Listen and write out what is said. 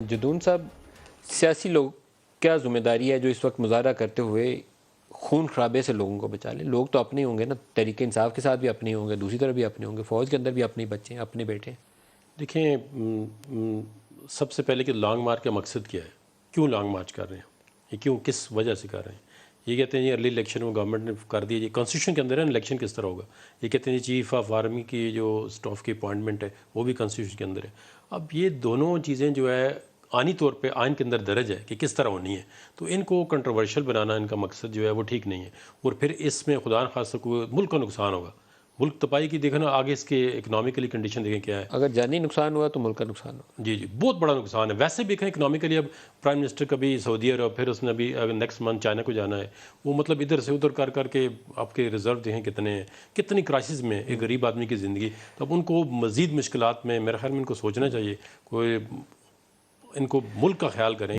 जदून साहब, सियासी लोग क्या ज़िम्मेदारी है जो इस वक्त मुजाहरा करते हुए खून खराबे से लोगों को बचा लें? लोग तो अपने ही होंगे ना, तहरीक इंसाफ के साथ भी अपने ही होंगे, दूसरी तरफ भी अपने होंगे, फ़ौज के अंदर भी अपने बच्चे हैं, अपने बेटे हैं। देखिए, सबसे पहले कि लॉन्ग मार्च का मकसद क्या है, क्यों लॉन्ग मार्च कर रहे हैं, ये क्यों, किस वजह से कर रहे हैं। ये कहते हैं ये अर्ली इलेक्शन में गवर्नमेंट ने कर दिया, ये कॉन्स्टिट्यूशन के अंदर है, इलेक्शन किस तरह होगा। ये कहते हैं चीफ ऑफ आर्मी की जो स्टाफ की अपॉइंटमेंट है वो भी कॉन्स्टिट्यूशन के अंदर है। अब ये दोनों चीज़ें जो है आनी तौर पे आइन के अंदर दर्ज है कि किस तरह होनी है, तो इनको कंट्रोवर्शियल बनाना इनका मकसद जो है वो ठीक नहीं है। और फिर इसमें खुदा न खासा कोई मुल्क का नुकसान होगा, मुल्क तपाई की देखना, आगे इसके इकनॉमिकली कंडीशन देखें क्या है। अगर जानी नुकसान हुआ तो मुल्क का नुकसान होगा। जी, जी, बहुत बड़ा नुकसान है। वैसे भी कहें इकनॉमिकली, अब प्राइम मिनिस्टर कभी सऊदी अरब, फिर उसने अभी नेक्स्ट मंथ चाइना को जाना है। वो मतलब इधर से उधर कर करके आपके रिजर्व देखें कितने हैं, कितनी क्राइसिस में एक गरीब आदमी की ज़िंदगी। तो अब उनको मज़ीद मुश्किलात में मेरे ख्याल में इनको सोचना चाहिए, कोई इनको मुल्क का ख्याल करें।